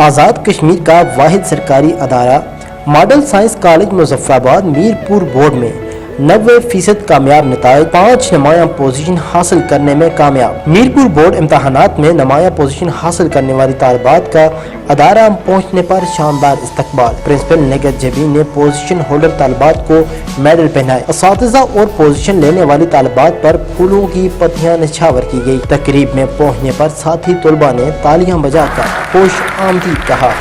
आज़ाद कश्मीर का वाहिद सरकारी अदारा model science college Muzaffarabad Mirpur board में 90% कामयाब नताइज 5 नुमाया पोजीशन हासिल करने में कामयाब। मीरपुर बोर्ड इम्तहानात में नुमाया पोजीशन हासिल करने वाली तालिबात का अदारा पहुँचने पर शानदार इस्तकबाल। प्रिंसिपल निगत जबीन ने पोजीशन होल्डर तालिबात को मेडल पहनाए। असातिज़ा और पोजीशन लेने वाली तालिबात पर फूलों की पत्तियां निछावर की गई। तकरीब में पहुँचने पर साथी तलबा ने तालियां बजाकर खुश आमदीद कहा।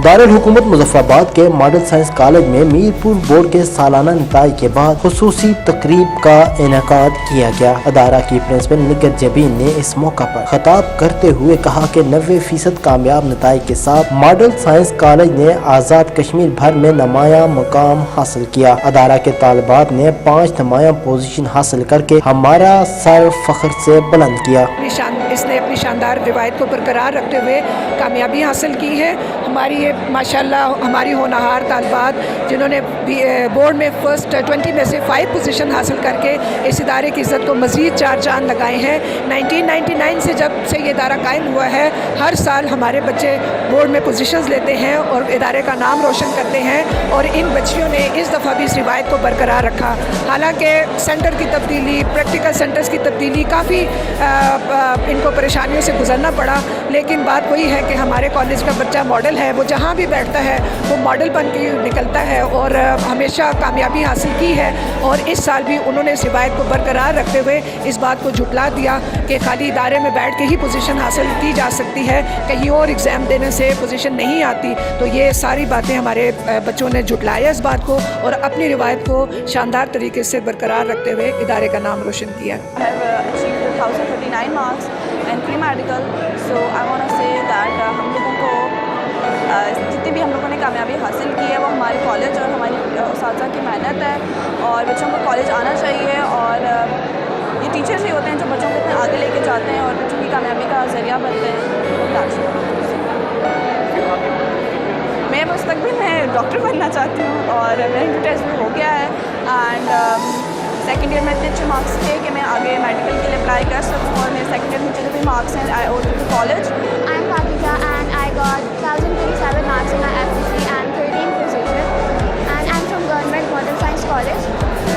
दारुल हुकूमत मुजफ्फराबाद के मॉडल साइंस कॉलेज में मीरपुर बोर्ड के सालाना नताइज के बाद खुसूसी तकरीब का इनेकाद किया गया। अदारा की प्रिंसिपल निगत जबीन ने इस मौका पर खिताब करते हुए कहा कि 90% कामयाब नताइज के साथ मॉडल साइंस कॉलेज ने आज़ाद कश्मीर भर में नुमाया मुकाम हासिल किया। अदारा के तालिबात ने 5 नुमाया पोजीशन हासिल करके हमारा सर फख्र से बुलंद किया। इसने अपनी शानदार रिवायत को बरकरार रखते हुए कामयाबी हासिल की है। हमारी ये माशाल्लाह हमारी होनहार तालिबात जिन्होंने बोर्ड में फर्स्ट 20 में से 5 पोजीशन हासिल करके इस इदारे की इज़्ज़त को मज़ीद 4 चांद लगाए हैं। 1999 से जब से ये इदारा कायम हुआ है, हर साल हमारे बच्चे बोर्ड में पोजीशंस लेते हैं और इदारे का नाम रोशन करते हैं और इन बच्चियों ने इस दफ़ा भी इस रिवायत को बरकरार रखा। हालांकि सेंटर की तब्दीली, प्रैक्टिकल सेंटर्स की तब्दीली काफ़ी इनको परेशानियों से गुजरना पड़ा, लेकिन बात वही है कि हमारे कॉलेज का बच्चा मॉडल है। वो जहाँ भी बैठता है वो मॉडल बन के निकलता है और हमेशा कामयाबी हासिल की है। और इस साल भी उन्होंने इस रिवायत को बरकरार रखते हुए इस बात को झुटला दिया कि खाली इदारे में बैठ के ही पोजीशन हासिल की जा सकती है, कहीं और एग्ज़ाम देने से पोजीशन नहीं आती। तो ये सारी बातें हमारे बच्चों ने झुटलाया इस बात को और अपनी रिवायत को शानदार तरीके से बरकरार रखते हुए इदारे का नाम रोशन किया। हम लोगों को जितनी भी हम लोगों ने कामयाबी हासिल की है वो हमारे कॉलेज और हमारी उस्ताज़ा की मेहनत है और बच्चों को कॉलेज आना चाहिए। और ये टीचर्स ही होते हैं जो बच्चों को इतने आगे लेके जाते हैं और बच्चों की कामयाबी का ज़रिया बनते हैं। मैं मुस्तक़बिल में डॉक्टर बनना चाहती हूँ और मेरा इंटरव्यू टेस्ट भी हो गया है एंड सेकेंड ईयर में इतने अच्छे मार्क्स थे कि मैं आगे मेडिकल के लिए अप्लाई कर सकूँ और मेरे सेकेंड ईयर में जितने भी मार्क्स हैं I owe to college. I am Pakiza and I got 1037 marks in my FCC and 13 position and I am from government model science college.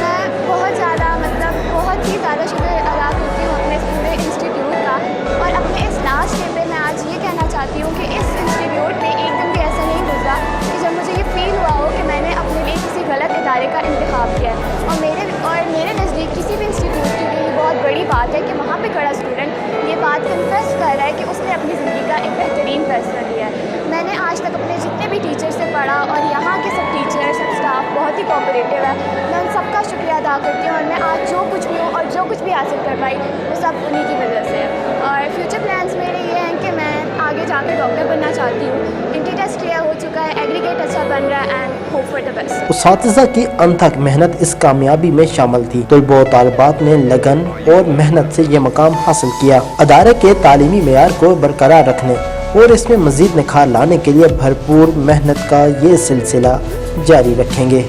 मैं बहुत ही ज़्यादा शुक्र अदा करती हूँ अपने इस पूरे इंस्टीट्यूट का और अपने इस लास्ट डे पे मैं आज ये कहना चाहती हूँ कि इस इंस्टीट्यूट में एक दिन भी ऐसा नहीं गुजरा कि जब मुझे ये फील हुआ हो कि मैंने अपने लिए किसी गलत इदारे का इंतखाब किया है। और मेरे नज़दीक किसी भी इंस्टीट्यूट के लिए ये बहुत बड़ी बात है कि वहाँ पे खड़ा स्टूडेंट ये बात कन्फेस कर रहा है कि उसने अपनी ज़िंदगी का एक बेहतरीन फैसला लिया है। मैंने आज तक अपने जितने भी टीचर से पढ़ा और यहाँ के सब टीचर सब स्टाफ बहुत ही कोऑपरेटिव है। मैं उन सबका शुक्रिया अदा करती हूँ और मैं आज जो कुछ भी हूँ और जो कुछ भी हासिल कर पाई वो सब उन्हीं की वजह से है। और फ्यूचर प्लान्स मेरे ये हैं कि मैं आगे जाकर डॉक्टर बनना चाहती हूँ। इंटी टेस्ट क्लियर हो चुका है, एग्रीगेट अच्छा बन रहा है and hope for the best. उस्तातिज़ा की अनथक मेहनत इस कामयाबी में शामिल थी। तलबा और तालिबात ने लगन और मेहनत से ये मकाम हासिल किया। अदारे के तालीमी मेयार को बरकरार रखने और इसमें मज़ीद निखार लाने के लिए भरपूर मेहनत का ये सिलसिला जारी रखेंगे।